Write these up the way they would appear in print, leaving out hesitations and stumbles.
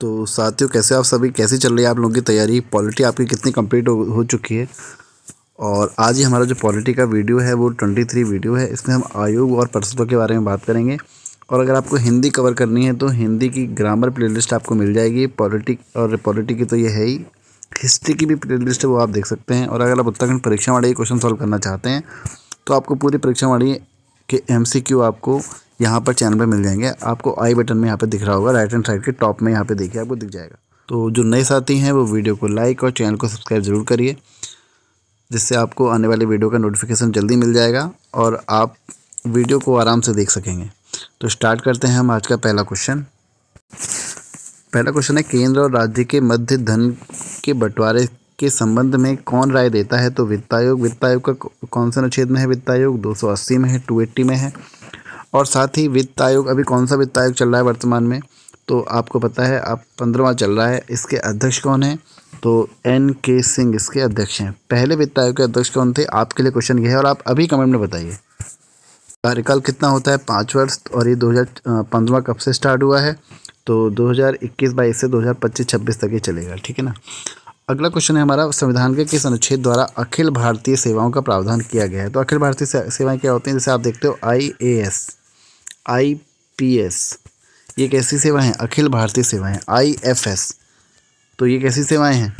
तो साथियों, कैसे आप सभी, कैसी चल रही है आप लोगों की तैयारी? पॉलिटी आपकी कितनी कंप्लीट हो चुकी है? और आज ही हमारा जो पॉलिटी का वीडियो है वो 23 वीडियो है। इसमें हम आयोग और परिषदों के बारे में बात करेंगे। और अगर आपको हिंदी कवर करनी है तो हिंदी की ग्रामर प्लेलिस्ट आपको मिल जाएगी। पॉलिटी की तो ये है ही, हिस्ट्री की भी प्लेलिस्ट है, वो आप देख सकते हैं। और अगर आप उत्तराखंड परीक्षा वाले क्वेश्चन सॉल्व करना चाहते हैं तो आपको पूरी परीक्षा वाली के MCQ आपको यहाँ पर चैनल पे मिल जाएंगे। आपको आई बटन में यहाँ पे दिख रहा होगा, राइट हैंड साइड के टॉप में यहाँ पे देखिए, आपको दिख जाएगा। तो जो नए साथी हैं वो वीडियो को लाइक और चैनल को सब्सक्राइब ज़रूर करिए, जिससे आपको आने वाले वीडियो का नोटिफिकेशन जल्दी मिल जाएगा और आप वीडियो को आराम से देख सकेंगे। तो स्टार्ट करते हैं हम आज का पहला क्वेश्चन। पहला क्वेश्चन है, केंद्र और राज्य के मध्य धन के बंटवारे के संबंध में कौन राय देता है? तो वित्त आयोग। वित्त आयोग का कौन से अनुच्छेद में है वित्त आयोग? 280 में है, 280 में है। और साथ ही वित्त आयोग, अभी कौन सा वित्त आयोग चल रहा है वर्तमान में? तो आपको पता है, आप 15वां चल रहा है। इसके अध्यक्ष कौन है? तो NK सिंह इसके अध्यक्ष हैं। पहले वित्त आयोग के अध्यक्ष कौन थे? आपके लिए क्वेश्चन ये है और आप अभी कमेंट में बताइए। कार्यकाल कितना होता है? 5 वर्ष। और ये 2015 कब से स्टार्ट हुआ है? तो 2021-22 से 2025-26 तक ये चलेगा, ठीक है ना। अगला क्वेश्चन है हमारा, संविधान के किस अनुच्छेद द्वारा अखिल भारतीय सेवाओं का प्रावधान किया गया है? तो अखिल भारतीय सेवाएं क्या होती हैं? जैसे आप देखते हो IAS, IPS, ये कैसी सेवाएं हैं? अखिल भारतीय सेवाएं। IFS, तो ये कैसी सेवाएं हैं?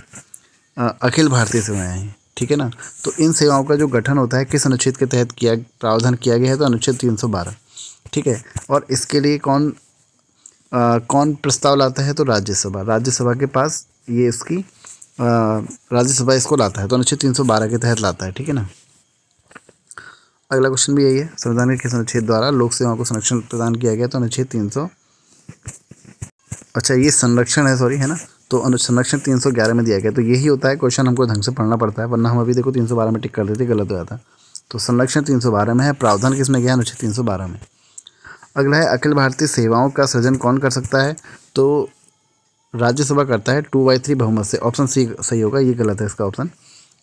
अखिल भारतीय सेवाएं हैं, ठीक है ना। तो इन सेवाओं का जो गठन होता है किस अनुच्छेद के तहत प्रावधान किया गया है? तो अनुच्छेद 312, ठीक है। और इसके लिए कौन प्रस्ताव लाता है? तो राज्यसभा। राज्यसभा के पास ये इसकी राज्यसभा इसको लाता है, तो अनुच्छेद 312 के तहत लाता है, ठीक है ना। अगला क्वेश्चन भी यही है, संविधान के किस अनुच्छेद द्वारा लोक सेवाओं को संरक्षण प्रदान किया गया? तो अनुच्छेद 300, अच्छा ये संरक्षण है, सॉरी, है ना। तो संरक्षण 311 में दिया गया। तो यही होता है, क्वेश्चन हमको ढंग से पढ़ना पड़ता है, वरना हम अभी देखो 312 में टिक कर देते, गलत हो जाता। तो संरक्षण 312 में है, प्रावधान किस में गया? अनुच्छेद 312 में। अगला है, अखिल भारतीय सेवाओं का सृजन कौन कर सकता है? तो राज्यसभा करता है 2/3 बहुमत से। ऑप्शन सी सही होगा, ये गलत है इसका ऑप्शन।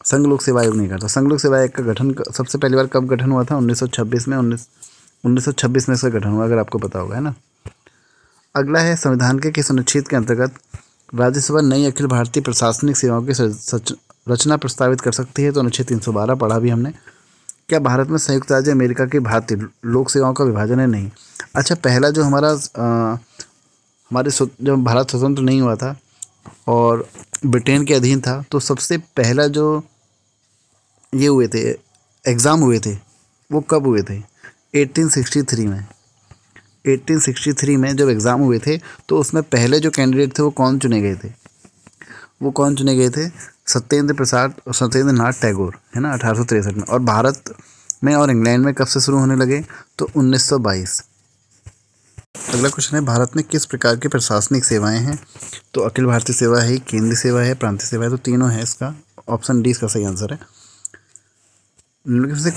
संघ लोक सेवा आयोग नहीं करता। संघ लोक सेवा आयोग का गठन सबसे पहली बार कब गठन हुआ था? 1926 में। 1926 में इसका गठन हुआ, अगर आपको पता होगा, है ना। अगला है, संविधान के किस अनुच्छेद के अंतर्गत राज्यसभा नई अखिल भारतीय प्रशासनिक सेवाओं की रचना प्रस्तावित कर सकती है? तो अनुच्छेद 312 पढ़ा भी हमने। क्या भारत में संयुक्त राज्य अमेरिका की भारतीय लोक सेवाओं का विभाजन है? नहीं। अच्छा, पहला जो हमारा जब भारत स्वतंत्र नहीं हुआ था और ब्रिटेन के अधीन था, तो सबसे पहला जो ये हुए थे, एग्ज़ाम हुए थे, वो कब हुए थे? 1863 में। 1863 में जब एग्ज़ाम हुए थे, तो उसमें पहले जो कैंडिडेट थे वो कौन चुने गए थे? वो कौन चुने गए थे? सत्येंद्र नाथ टैगोर, है ना, 1863 में। और भारत में और इंग्लैंड में कब से शुरू होने लगे? तो 1922। अगला क्वेश्चन है, भारत में किस प्रकार की प्रशासनिक सेवाएं हैं? तो अखिल भारतीय सेवा है, केंद्रीय सेवा है, प्रांतीय सेवा है, तो तीनों है। इसका ऑप्शन डी इसका सही आंसर है। निम्नलिखित में से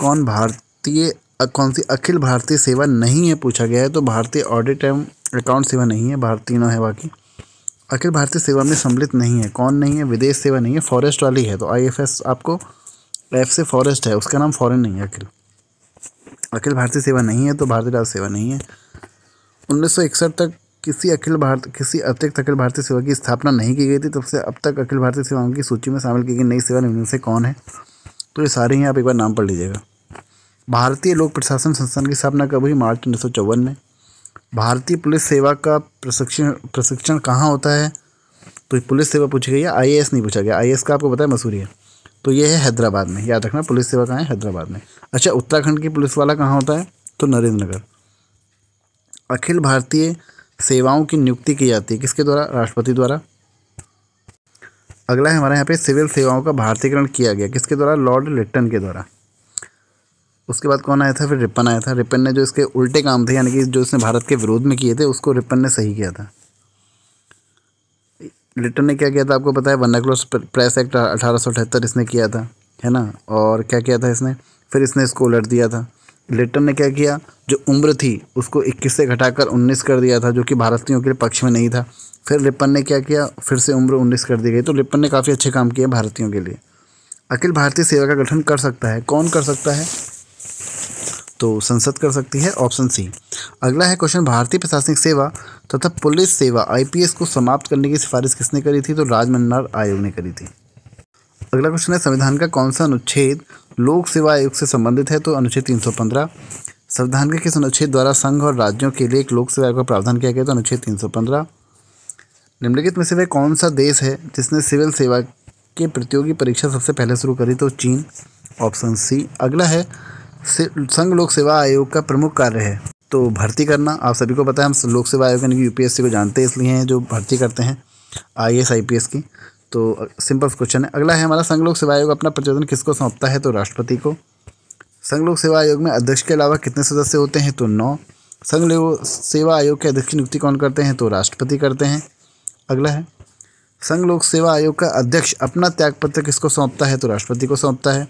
कौन सी अखिल भारतीय सेवा नहीं है पूछा गया है? तो भारतीय ऑडिट एवं अकाउंट सेवा नहीं है, तीनों है बाकी। अखिल भारतीय सेवा में सम्मिलित नहीं है, कौन नहीं है? विदेश सेवा नहीं है, फॉरेस्ट वाली है। तो IFS, आपको F से फॉरेस्ट है, उसका नाम फॉरेन नहीं है। अखिल भारतीय सेवा नहीं है, तो भारतीय राज्य सेवा नहीं है। 1961 तक किसी अतिरिक्त अखिल भारतीय सेवा की स्थापना नहीं की गई थी। तब से अब तक अखिल भारतीय सेवाओं की सूची में शामिल की गई नई सेवा निम्न से कौन है? तो ये सारे ही आप एक बार नाम पढ़ लीजिएगा। भारतीय लोक प्रशासन संस्थान की स्थापना कब हुई? मार्च 1954 में। भारतीय पुलिस सेवा का प्रशिक्षण कहाँ होता है? तो पुलिस सेवा पूछी गई है, IAS नहीं पूछा गया। IAS का आपको पता है मसूरी है, तो ये है हैदराबाद में, याद रखना। पुलिस सेवा कहाँ है? हैदराबाद में। अच्छा, उत्तराखंड की पुलिस वाला कहाँ होता है? तो नरेंद्र नगर। अखिल भारतीय सेवाओं की नियुक्ति की जाती है किसके द्वारा? राष्ट्रपति द्वारा। अगला है हमारे यहाँ पे, सिविल सेवाओं का भारतीयकरण किया गया किसके द्वारा? लॉर्ड लिट्टन के द्वारा। उसके बाद कौन आया था? फिर रिपन आया था। रिपन ने जो इसके उल्टे काम थे, यानी कि जो इसने भारत के विरोध में किए थे, उसको रिपन ने सही किया था। लिट्टन ने क्या किया था आपको पता है? वर्नाकुलर प्रेस एक्ट 1878 इसने किया था, है ना। और क्या किया था इसने? फिर इसने इसको उलट दिया था। लिट्टन ने क्या किया? जो उम्र थी उसको 21 से घटाकर 19 कर दिया था, जो कि भारतीयों के पक्ष में नहीं था। फिर रिपन ने क्या किया? फिर से उम्र 19 कर दी गई। तो लिप्पन ने काफ़ी अच्छे काम किए भारतीयों के लिए। अखिल भारतीय सेवा का गठन कर सकता है, कौन कर सकता है? तो संसद कर सकती है, ऑप्शन सी। अगला है क्वेश्चन, भारतीय प्रशासनिक सेवा तथा पुलिस सेवा IPS को समाप्त करने की सिफारिश किसने करी थी? तो राजमन्नार आयोग ने करी थी। अगला क्वेश्चन है, संविधान का कौन सा अनुच्छेद लोक सेवा आयोग से संबंधित है? तो अनुच्छेद 315। संविधान के किस अनुच्छेद द्वारा संघ और राज्यों के लिए एक लोक सेवा आयोग का प्रावधान किया गया? तो अनुच्छेद 315। निम्नलिखित में से वह कौन सा देश है जिसने सिविल सेवा की प्रतियोगी परीक्षा सबसे पहले शुरू करी? तो चीन, ऑप्शन सी। अगला है, संघ लोक सेवा आयोग का प्रमुख कार्य है तो भर्ती करना। आप सभी को पता है, हम लोक सेवा आयोग यानी कि UPSC को जानते हैं, इसलिए हैं जो भर्ती करते हैं IAS IPS की। तो सिंपल क्वेश्चन है। अगला है हमारा, संघ लोक सेवा आयोग अपना प्रतिवेदन किसको सौंपता है? तो राष्ट्रपति को। संघ लोक सेवा आयोग में अध्यक्ष के अलावा कितने सदस्य होते हैं? तो 9। संघ लोक सेवा आयोग के अध्यक्ष की नियुक्ति कौन करते हैं? तो राष्ट्रपति करते हैं। अगला है, संघ लोक सेवा आयोग का अध्यक्ष अपना त्यागपत्र किसको सौंपता है? तो राष्ट्रपति को सौंपता है।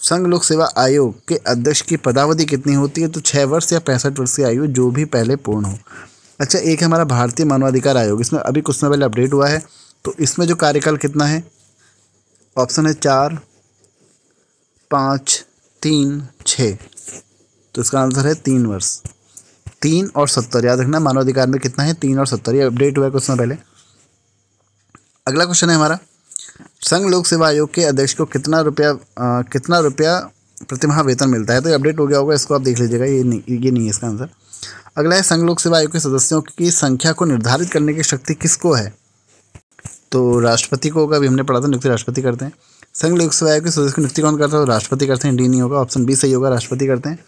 संघ लोक सेवा आयोग के अध्यक्ष की पदावधि कितनी होती है? तो 6 वर्ष या 65 वर्ष की आयु, जो भी पहले पूर्ण हो। अच्छा, एक है हमारा भारतीय मानवाधिकार आयोग, इसमें अभी कुछ समय पहले अपडेट हुआ है, तो इसमें जो कार्यकाल कितना है? ऑप्शन है 4, 5, 3, 6। तो इसका आंसर है 3 वर्ष। 3 और 70 याद रखना, मानवाधिकार में कितना है? 3 और 70, ये अपडेट हुआ है कुछ समय पहले। अगला क्वेश्चन है हमारा, संघ लोक सेवा आयोग के अध्यक्ष को कितना रुपया प्रतिमाह वेतन मिलता है? तो ये अपडेट हो गया होगा, इसको आप देख लीजिएगा, ये नहीं है इसका आंसर। अगला है, संघ लोक सेवा आयोग के सदस्यों की संख्या को निर्धारित करने की शक्ति किसको है? तो राष्ट्रपति को होगा, अभी हमने पढ़ा था, नियुक्ति राष्ट्रपति करते हैं। संघ लोक सेवा आयोग के सदस्य की नियुक्ति कौन करता है? तो राष्ट्रपति करते हैं। डी नहीं होगा, ऑप्शन बी सही होगा, राष्ट्रपति करते हैं।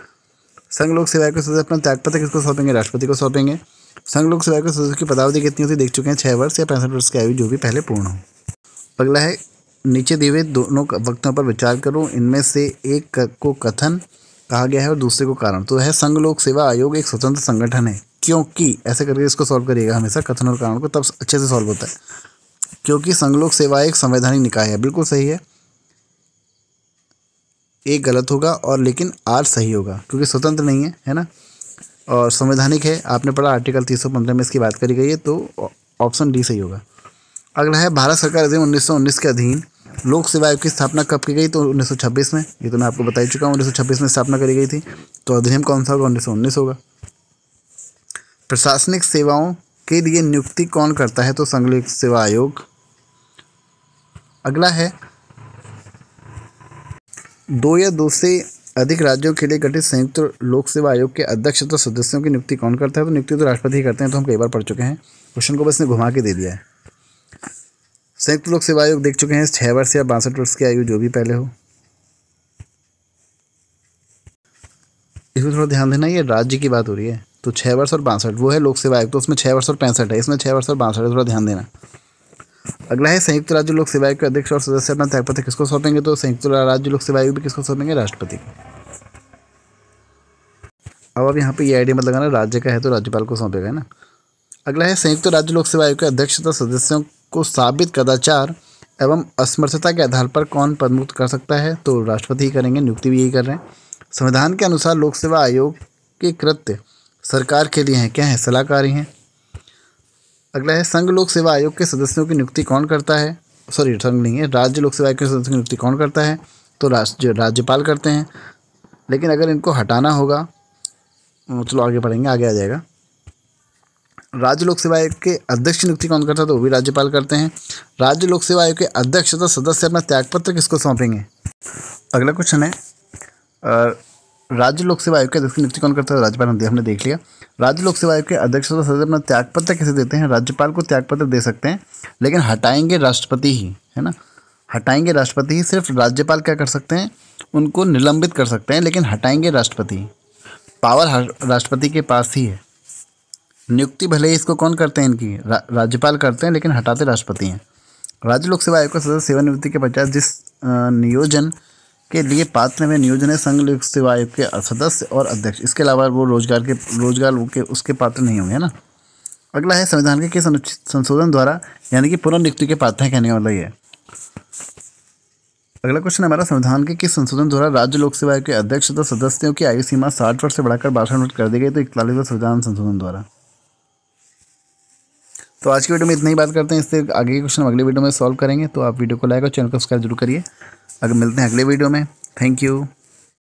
संघ लोक सेवा आयोग के सदस्य अपना त्यागपत्र किसको सौंपेंगे? राष्ट्रपति को सौंपेंगे। संघ लोक सेवा आयोग के सदस्यों की पदावधि कितनी होती है? देख चुके हैं, 6 वर्ष या 65 वर्ष की आयु, जो भी पहले पूर्ण हो। अगला है, नीचे दिए हुए दोनों वक्तों पर विचार करो, इनमें से एक को कथन कहा गया है और दूसरे को कारण। तो है, संघ लोक सेवा आयोग एक स्वतंत्र संगठन है, क्योंकि ऐसे करके इसको सॉल्व करिएगा हमेशा, कथन और कारण को, तब अच्छे से सॉल्व होता है। क्योंकि संघ लोक सेवा एक संवैधानिक निकाय है, बिल्कुल सही है। एक गलत होगा और लेकिन आर सही होगा, क्योंकि स्वतंत्र नहीं है, है ना, और संवैधानिक है। आपने पढ़ा आर्टिकल 315 में इसकी बात करी गई है, तो ऑप्शन डी सही होगा। अगला है, भारत सरकार अधिनियम 1919 के अधीन लोक सेवा आयोग की स्थापना कब की गई? तो 1926 में, ये तो मैं आपको बता ही चुका हूँ, 1926 में स्थापना करी गई थी। तो अधिनियम कौन सा होगा? 1919 होगा। प्रशासनिक सेवाओं के लिए नियुक्ति कौन करता है? तो संघ लोक सेवा आयोग। अगला है, 2 या 2 से अधिक राज्यों के लिए गठित संयुक्त लोक सेवा आयोग के अध्यक्ष तो सदस्यों की नियुक्ति कौन करता है? तो नियुक्ति तो राष्ट्रपति ही करते हैं, तो हम कई बार पढ़ चुके हैं, क्वेश्चन को बस ने घुमा के दे दिया है। संयुक्त लोक सेवा आयोग देख चुके हैं, 6 वर्ष या 62 वर्ष की आयु, जो भी पहले हो। इसमें थोड़ा ध्यान देना, ये राज्य की बात हो रही है, तो 6 वर्ष और 62 वो है लोक सेवा आयोग, तो उसमें 6 वर्ष और 65 है, इसमें 6 वर्ष और 62 है, थोड़ा ध्यान देना। अगला है, संयुक्त राज्य लोक सेवा आयोग के अध्यक्ष और सदस्य अपना त्यागपत्र किसको सौंपेंगे? तो संयुक्त राज्य लोक सेवा आयोग भी किसको सौंपेंगे? राष्ट्रपति को। अब यहाँ पे ये आइडिया मत लगाना, राज्य का है तो राज्यपाल को सौंपेगा, है ना। अगला है, संयुक्त राज्य लोक सेवा आयोग के अध्यक्ष तथा सदस्यों को साबित कदाचार एवं असमर्थता के आधार पर कौन पदमुक्त कर सकता है? तो राष्ट्रपति ही करेंगे, नियुक्ति भी यही कर रहे हैं। संविधान के अनुसार लोक सेवा आयोग के कृत्य सरकार के लिए हैं, क्या है? सलाहकारी हैं। अगला है, संघ लोक सेवा आयोग के सदस्यों की नियुक्ति कौन करता है? सॉरी, संघ नहीं है, राज्य लोक सेवा आयोग के सदस्यों की नियुक्ति कौन करता है? तो राज्यपाल करते हैं। लेकिन अगर इनको हटाना होगा, चलो आगे पढ़ेंगे, आगे आ जाएगा। राज्य लोक सेवा आयोग के अध्यक्ष की नियुक्ति कौन करता है? तो वो भी राज्यपाल करते हैं। राज्य लोक सेवा आयोग के अध्यक्ष तथा सदस्य अपना त्यागपत्र किसको सौंपेंगे? अगला क्वेश्चन है, राज्य लोक सेवा आयोग के अध्यक्ष की नियुक्ति कौन करता है? राज्यपाल, हमने देख लिया। राज्य लोक सेवा आयोग के अध्यक्ष तथा सदस्य अपना त्यागपत्र कैसे देते हैं? राज्यपाल को त्यागपत्र दे सकते हैं, लेकिन हटाएंगे राष्ट्रपति ही, है ना, हटाएंगे राष्ट्रपति ही। सिर्फ राज्यपाल क्या कर सकते हैं? उनको निलंबित कर सकते हैं, लेकिन हटाएंगे राष्ट्रपति। पावर राष्ट्रपति के पास ही है। नियुक्ति भले ही इसको कौन करते हैं? इनकी राज्यपाल करते हैं, लेकिन हटाते राष्ट्रपति हैं। राज्य लोक सेवा आयोग का सदस्य सेवानिवृत्ति के पश्चात जिस नियोजन के लिए पात्र में नियोजन है, संघ लोक सेवा आयोग के सदस्य और अध्यक्ष, इसके अलावा वो रोजगार के उसके पात्र नहीं होंगे, है ना। अगला है, संविधान के किस संशोधन द्वारा यानी कि पुनर्नियुक्ति के पात्र हैं, कहने का मतलब ये है। अगला क्वेश्चन हमारा, संविधान के किस संशोधन द्वारा राज्य लोक सेवा आयोग के अध्यक्ष तथा सदस्यों की आयु सीमा 60 वर्ष से बढ़ाकर 62 वर्ष कर दी गई? तो 41वें संविधान संशोधन द्वारा। तो आज की वीडियो में इतना ही बात करते हैं, इससे आगे के क्वेश्चन अगले वीडियो में सॉल्व करेंगे। तो आप वीडियो को लाइक और चैनल को सब्सक्राइब जरूर करिए। अगर मिलते हैं अगले वीडियो में, थैंक यू।